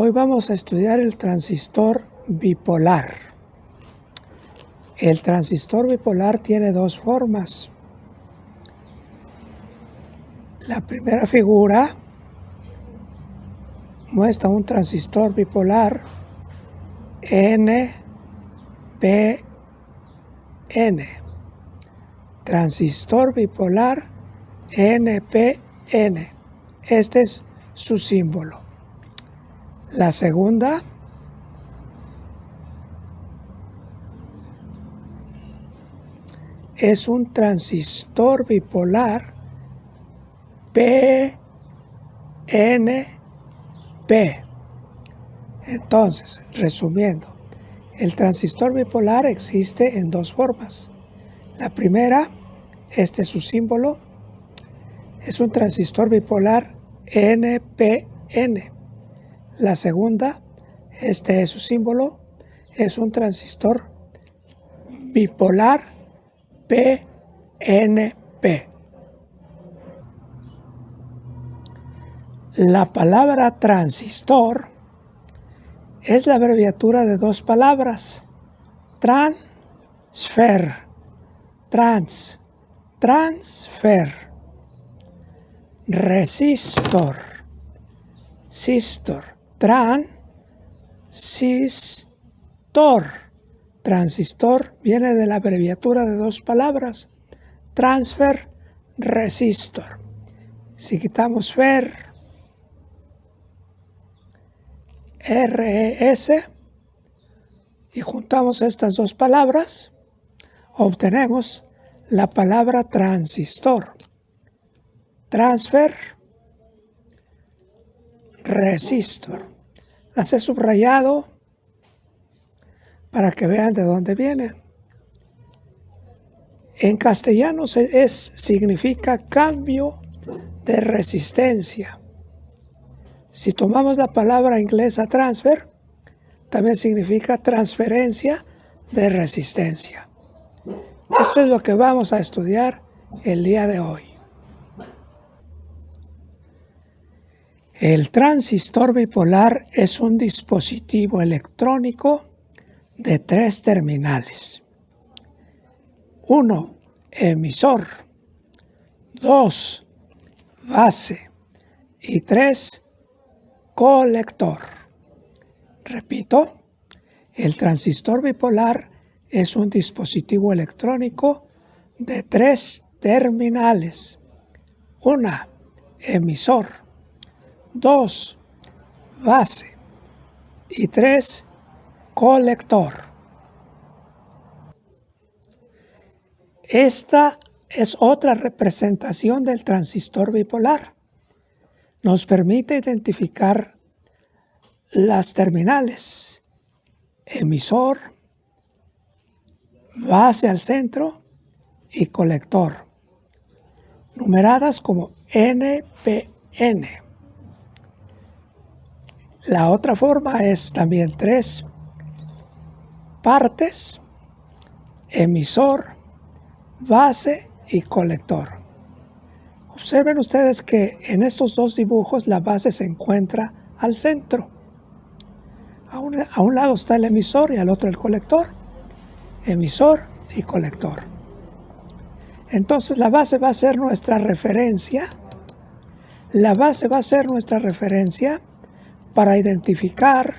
Hoy vamos a estudiar el transistor bipolar. El transistor bipolar tiene dos formas. La primera figura muestra un transistor bipolar NPN. Transistor bipolar NPN. Este es su símbolo. La segunda es un transistor bipolar PNP. Entonces, resumiendo, el transistor bipolar existe en dos formas. La primera, este es su símbolo, es un transistor bipolar NPN. La segunda, este es su símbolo, es un transistor bipolar PNP. La palabra transistor es la abreviatura de dos palabras: transfer, transfer, resistor, sistor, transistor. Transistor viene de la abreviatura de dos palabras: transfer, resistor. Si quitamos fer, RES, y juntamos estas dos palabras, obtenemos la palabra transistor. Transfer, resistor. Las he subrayado para que vean de dónde viene. En castellano significa cambio de resistencia. Si tomamos la palabra inglesa transfer, también significa transferencia de resistencia. Esto es lo que vamos a estudiar el día de hoy. El transistor bipolar es un dispositivo electrónico de tres terminales. 1. Emisor. 2. Base. Y 3. Colector. Repito, el transistor bipolar es un dispositivo electrónico de tres terminales. 1. Emisor. 2. Base. Y 3. Colector. Esta es otra representación del transistor bipolar. Nos permite identificar las terminales: emisor, base al centro y colector, numeradas como NPN. La otra forma es también tres partes: emisor, base y colector. Observen ustedes que en estos dos dibujos la base se encuentra al centro. A un lado está el emisor y al otro el colector. Emisor y colector. Entonces la base va a ser nuestra referencia. La base va a ser nuestra referencia para identificar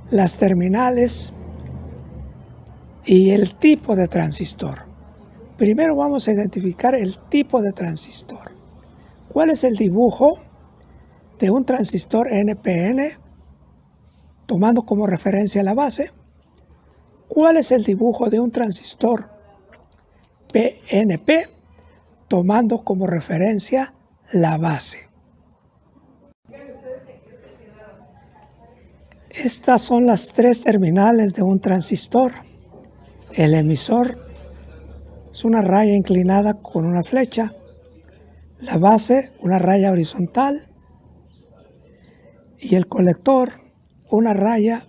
las terminales y el tipo de transistor. Primero vamos a identificar el tipo de transistor. ¿Cuál es el dibujo de un transistor NPN tomando como referencia la base? ¿Cuál es el dibujo de un transistor PNP tomando como referencia la base? Estas son las tres terminales de un transistor. El emisor es una raya inclinada con una flecha. La base, una raya horizontal. Y el colector, una raya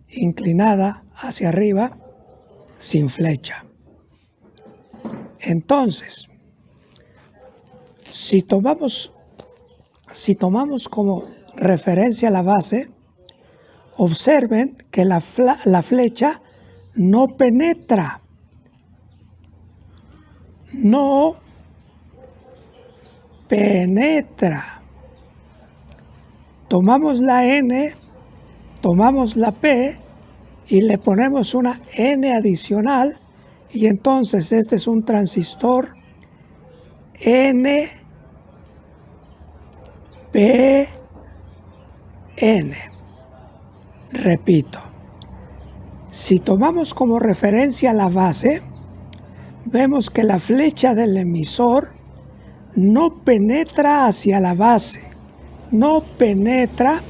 inclinada hacia arriba sin flecha. Entonces, si tomamos como referencia a la base, observen que la flecha no penetra. No penetra. Tomamos la N, tomamos la P y le ponemos una N adicional y entonces este es un transistor NPN. Repito, si tomamos como referencia la base, vemos que la flecha del emisor no penetra hacia la base, no penetra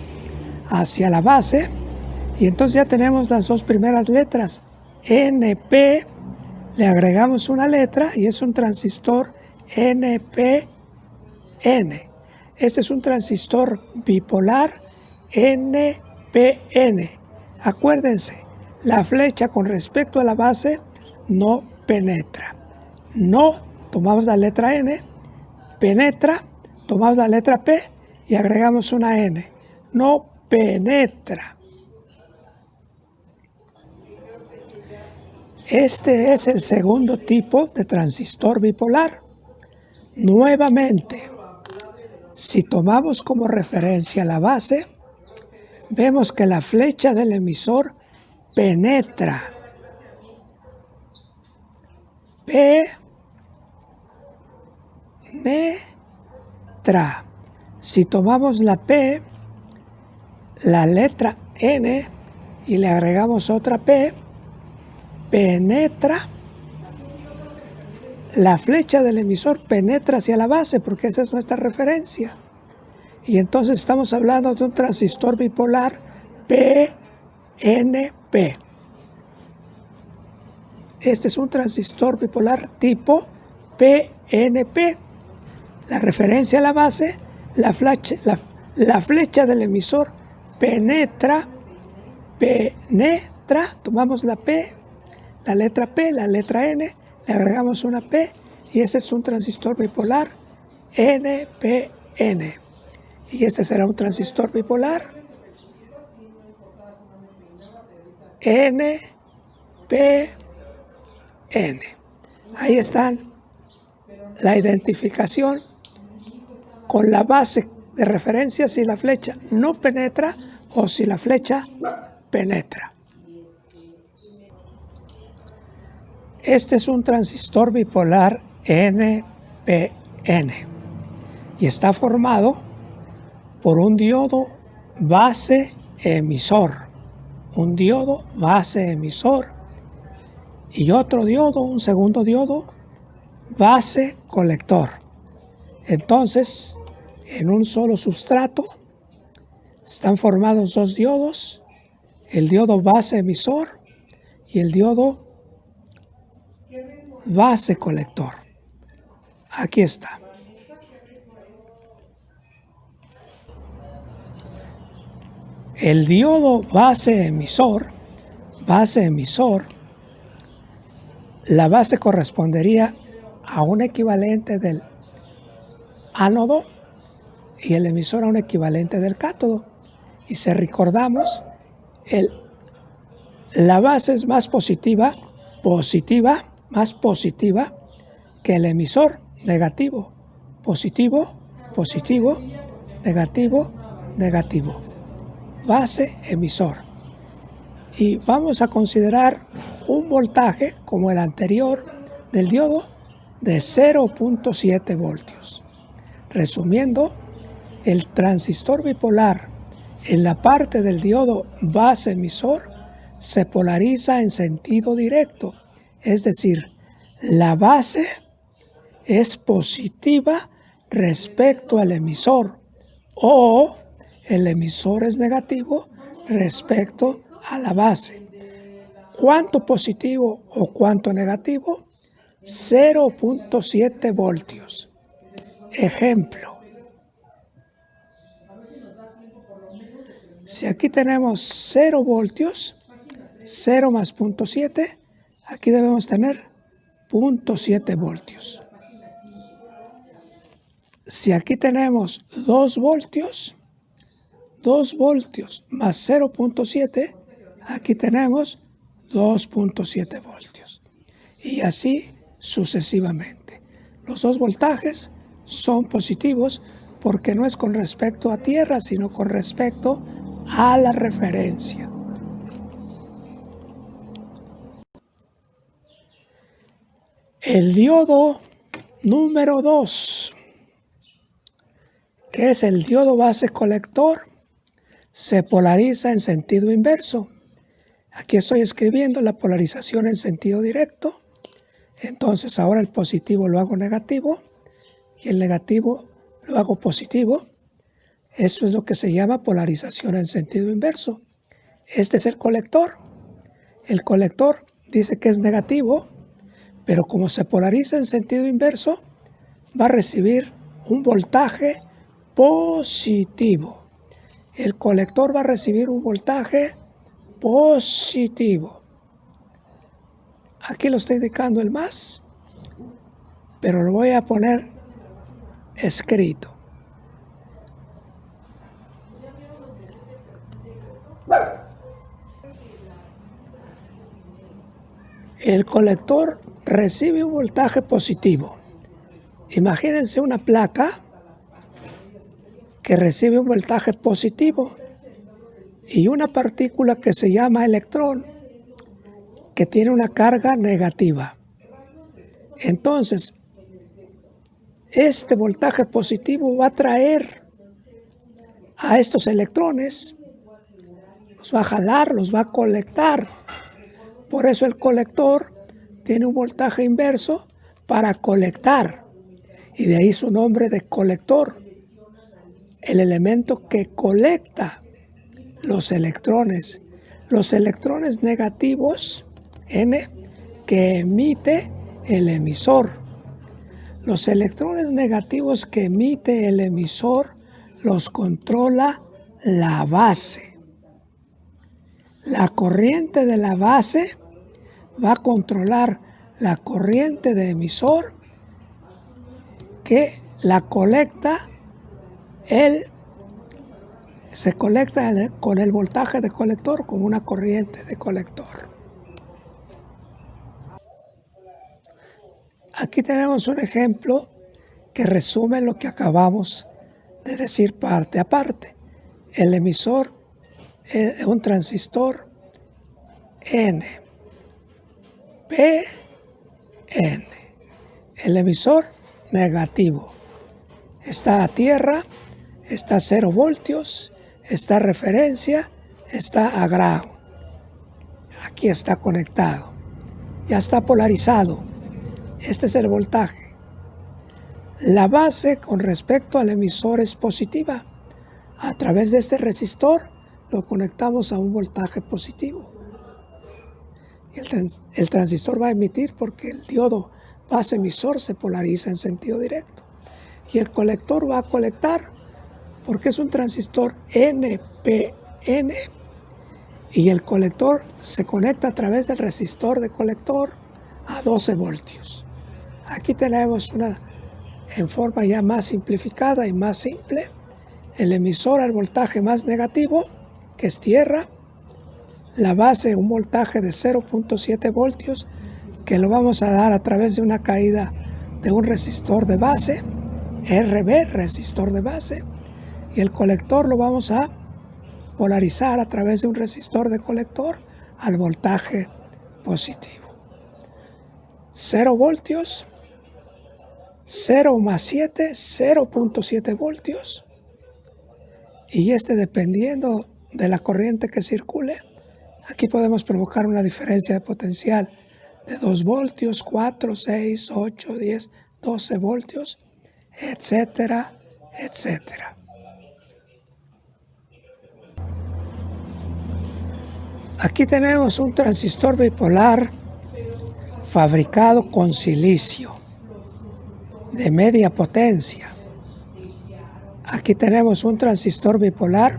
hacia la base, y entonces ya tenemos las dos primeras letras, NP, le agregamos una letra y es un transistor NPN. Este es un transistor bipolar NPN. Acuérdense, la flecha con respecto a la base no penetra. No, tomamos la letra N, penetra, tomamos la letra P y agregamos una N. No penetra. Este es el segundo tipo de transistor bipolar. Nuevamente, si tomamos como referencia la base, vemos que la flecha del emisor penetra. Penetra. Si tomamos la P, la letra N y le agregamos otra P, penetra. La flecha del emisor penetra hacia la base porque esa es nuestra referencia. Y entonces estamos hablando de un transistor bipolar PNP. Este es un transistor bipolar tipo PNP. La referencia a la base, la flecha del emisor penetra, tomamos la P, la letra P, la letra N, le agregamos una P y este es un transistor bipolar NPN. Y este será un transistor bipolar NPN. Ahí están la identificación con la base de referencia si la flecha no penetra o si la flecha penetra. Este es un transistor bipolar NPN y está formado por un diodo base emisor, un diodo base emisor y otro diodo, un segundo diodo base colector. Entonces, en un solo substrato están formados dos diodos, el diodo base emisor y el diodo base colector. Aquí está. El diodo base emisor, la base correspondería a un equivalente del ánodo y el emisor a un equivalente del cátodo. Y si recordamos, la base es más positiva que el emisor, negativo, positivo, positivo, negativo, negativo. Base emisor. Y vamos a considerar un voltaje como el anterior del diodo de 0.7 voltios. Resumiendo, el transistor bipolar en la parte del diodo base emisor se polariza en sentido directo, es decir, la base es positiva respecto al emisor o el emisor es negativo respecto a la base. ¿Cuánto positivo o cuánto negativo? 0.7 voltios. Ejemplo. Si aquí tenemos 0 voltios, 0 más 0.7, aquí debemos tener 0.7 voltios. Si aquí tenemos 2 voltios, 2 voltios más 0.7, aquí tenemos 2.7 voltios. Y así sucesivamente. Los dos voltajes son positivos porque no es con respecto a tierra, sino con respecto a la referencia. El diodo número 2, que es el diodo base colector, se polariza en sentido inverso. Aquí estoy escribiendo la polarización en sentido directo. Entonces ahora el positivo lo hago negativo y el negativo lo hago positivo. Esto es lo que se llama polarización en sentido inverso. Este es el colector. El colector dice que es negativo, pero como se polariza en sentido inverso, va a recibir un voltaje positivo. El colector va a recibir un voltaje positivo. Aquí lo está indicando el más, pero lo voy a poner escrito. El colector recibe un voltaje positivo. Imagínense una placa que recibe un voltaje positivo y una partícula que se llama electrón, que tiene una carga negativa. Entonces, este voltaje positivo va a atraer a estos electrones, los va a jalar, los va a colectar. Por eso el colector tiene un voltaje inverso para colectar, y de ahí su nombre de colector, el elemento que colecta los electrones negativos, N, que emite el emisor. Los electrones negativos que emite el emisor los controla la base. La corriente de la base va a controlar la corriente de emisor que la colecta, se colecta con el voltaje de colector como una corriente de colector. Aquí tenemos un ejemplo que resume lo que acabamos de decir parte a parte. El emisor es un transistor N, P, N. El emisor negativo. Está a tierra, está a 0 voltios, está a referencia, está a ground. Aquí está conectado. Ya está polarizado. Este es el voltaje. La base con respecto al emisor es positiva. A través de este resistor lo conectamos a un voltaje positivo. El transistor va a emitir porque el diodo base emisor se polariza en sentido directo. Y el colector va a colectar porque es un transistor NPN y el colector se conecta a través del resistor de colector a 12 voltios. Aquí tenemos una en forma ya más simplificada y más simple. El emisor al voltaje más negativo, que es tierra. La base, un voltaje de 0.7 voltios, que lo vamos a dar a través de una caída de un resistor de base, RB, resistor de base. Y el colector lo vamos a polarizar a través de un resistor de colector al voltaje positivo. 0 voltios, 0 más 7, 0.7 voltios. Y dependiendo de la corriente que circule, aquí podemos provocar una diferencia de potencial de 2 voltios, 4, 6, 8, 10, 12 voltios, etcétera, etcétera. Aquí tenemos un transistor bipolar fabricado con silicio de media potencia. Aquí tenemos un transistor bipolar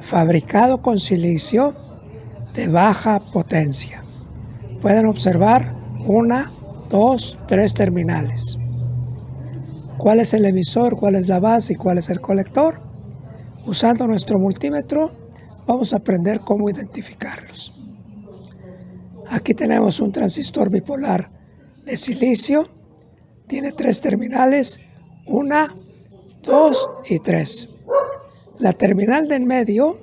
fabricado con silicio de baja potencia. Pueden observar 1, 2, 3 terminales. ¿Cuál es el emisor? ¿Cuál es la base? ¿Y cuál es el colector? Usando nuestro multímetro vamos a aprender cómo identificarlos. Aquí tenemos un transistor bipolar de silicio. Tiene 3 terminales, 1, 2 y 3. La terminal de en medio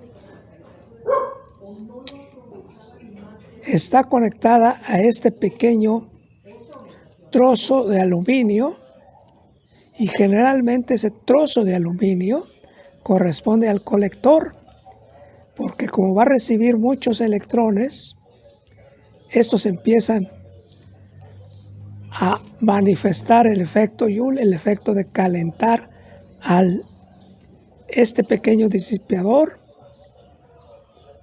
está conectada a este pequeño trozo de aluminio y generalmente ese trozo de aluminio corresponde al colector, porque como va a recibir muchos electrones, estos empiezan a manifestar el efecto Joule, el efecto de calentar este pequeño disipador.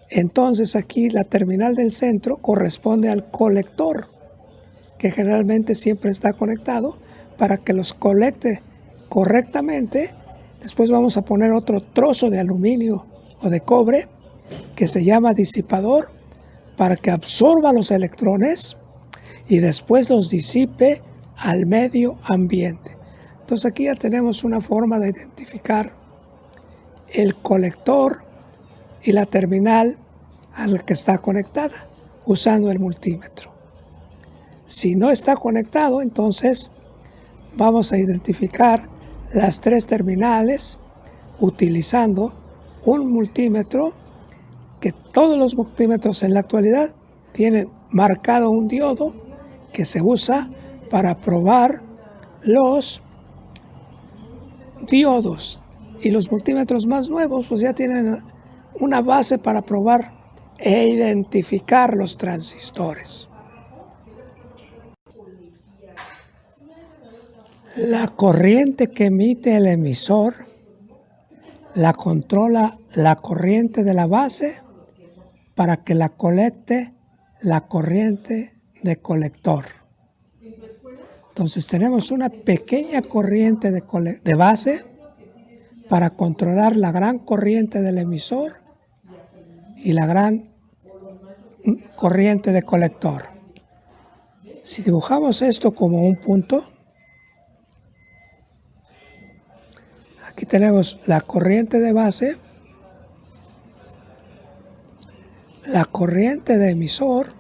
Entonces aquí la terminal del centro corresponde al colector, que generalmente siempre está conectado para que los colecte correctamente. Después vamos a poner otro trozo de aluminio o de cobre que se llama disipador para que absorba los electrones y después los disipe al medio ambiente. Entonces aquí ya tenemos una forma de identificar el colector y la terminal a la que está conectada usando el multímetro. Si no está conectado, entonces vamos a identificar las 3 terminales utilizando un multímetro, que todos los multímetros en la actualidad tienen marcado un diodo que se usa para probar los diodos, y los multímetros más nuevos pues ya tienen una base para probar e identificar los transistores. La corriente que emite el emisor la controla la corriente de la base para que la colecte la corriente de colector. Entonces tenemos una pequeña corriente de base para controlar la gran corriente del emisor y la gran corriente de colector. Si dibujamos esto como un punto, aquí tenemos la corriente de base, la corriente de emisor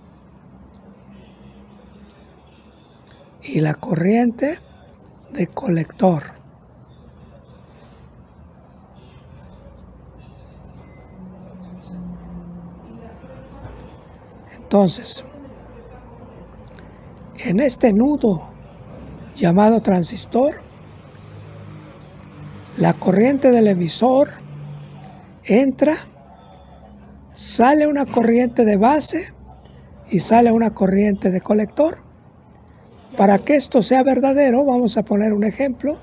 y la corriente de colector. Entonces, en este nudo llamado transistor, la corriente del emisor entra, sale una corriente de base y sale una corriente de colector. Para que esto sea verdadero, vamos a poner un ejemplo.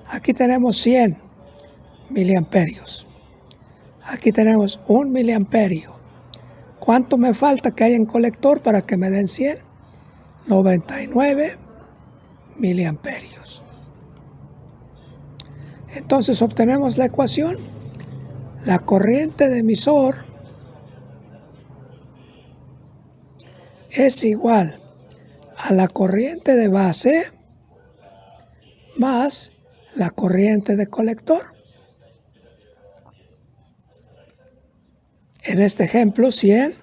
Aquí tenemos 100 miliamperios. Aquí tenemos 1 miliamperio. ¿Cuánto me falta que haya en colector para que me den 100? 99 miliamperios. Entonces obtenemos la ecuación. La corriente de emisor es igual a la corriente de base más la corriente de colector. En este ejemplo, 100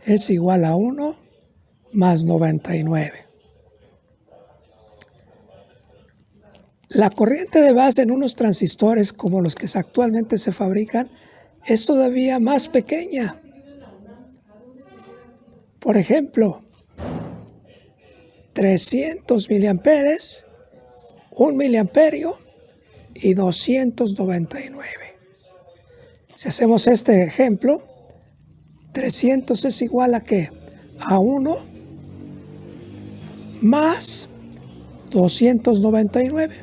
es igual a 1 más 99. La corriente de base en unos transistores como los que actualmente se fabrican es todavía más pequeña. Por ejemplo, 300 miliamperes, 1 miliamperio y 299. Si hacemos este ejemplo, 300 es igual a ¿qué? A 1 más 299.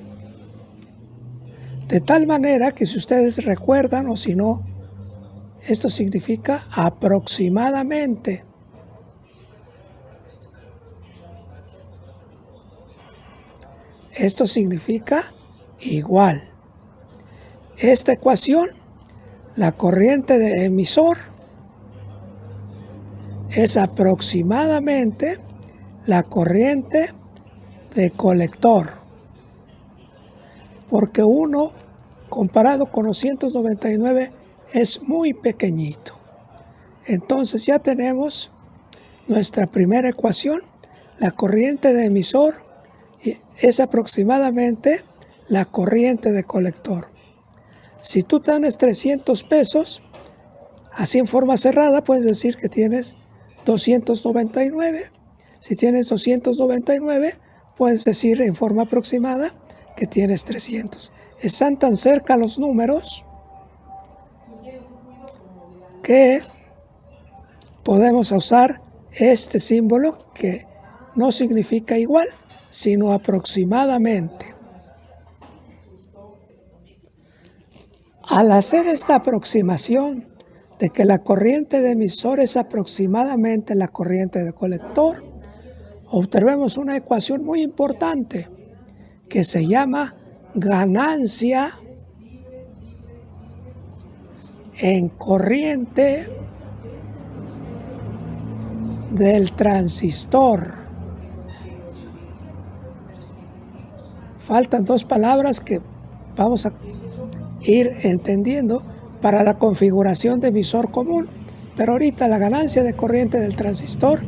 De tal manera que si ustedes recuerdan o si no, esto significa aproximadamente. Esto significa igual. Esta ecuación, la corriente de emisor es aproximadamente la corriente de colector, porque 1 comparado con los 199 es muy pequeñito. Entonces ya tenemos nuestra primera ecuación. La corriente de emisor es aproximadamente la corriente de colector. Si tú tienes 300 pesos, así en forma cerrada puedes decir que tienes 299. Si tienes 299, puedes decir en forma aproximada que tienes 300. Están tan cerca los números que podemos usar este símbolo que no significa igual, sino aproximadamente. Al hacer esta aproximación de que la corriente de emisor es aproximadamente la corriente de colector, obtenemos una ecuación muy importante que se llama ganancia en corriente del transistor. Faltan dos palabras que vamos a ir entendiendo para la configuración de emisor común, pero ahorita la ganancia de corriente del transistor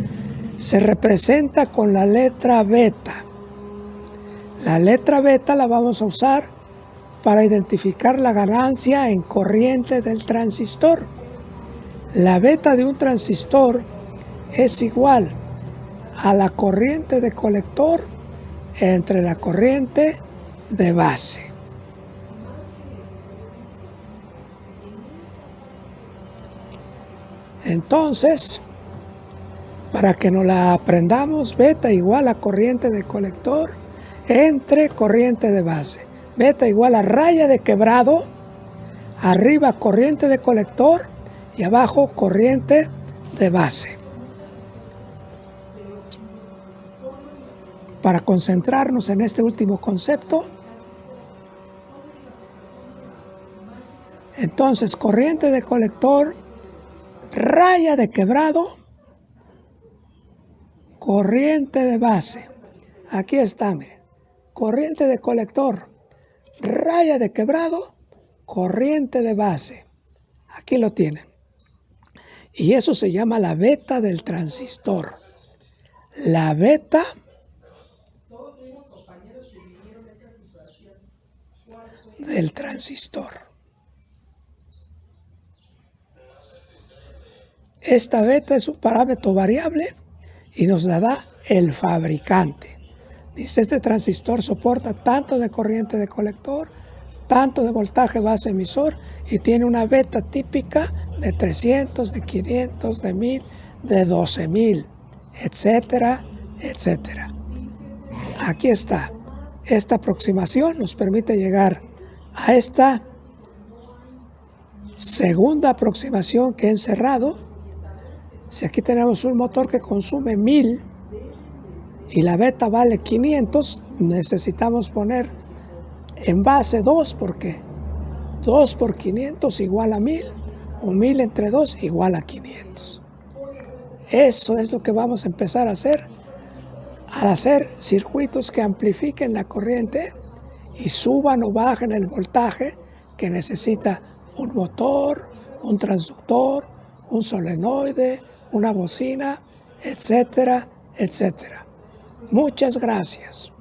se representa con la letra beta. La letra beta la vamos a usar para identificar la ganancia en corriente del transistor. La beta de un transistor es igual a la corriente de colector entre la corriente de base. Entonces, para que nos la aprendamos, beta igual a corriente de colector entre corriente de base. Beta igual a raya de quebrado, arriba corriente de colector y abajo corriente de base. Para concentrarnos en este último concepto, entonces corriente de colector, raya de quebrado, corriente de base. Aquí está, corriente de colector, raya de quebrado, corriente de base. Aquí lo tienen. Y eso se llama la beta del transistor. La beta del transistor. Esta beta es un parámetro variable y nos la da el fabricante. Dice, este transistor soporta tanto de corriente de colector, tanto de voltaje base emisor y tiene una beta típica de 300, de 500, de 1000, de 12000, etcétera, etcétera. Aquí está. Esta aproximación nos permite llegar a esta segunda aproximación que he encerrado. Si aquí tenemos un motor que consume 1000 y la beta vale 500, necesitamos poner en base 2 porque 2 por 500 igual a 1000 o 1000 entre 2 igual a 500. Eso es lo que vamos a empezar a hacer al hacer circuitos que amplifiquen la corriente y suban o bajen el voltaje que necesita un motor, un transductor, un solenoide, una bocina, etcétera, etcétera. Muchas gracias.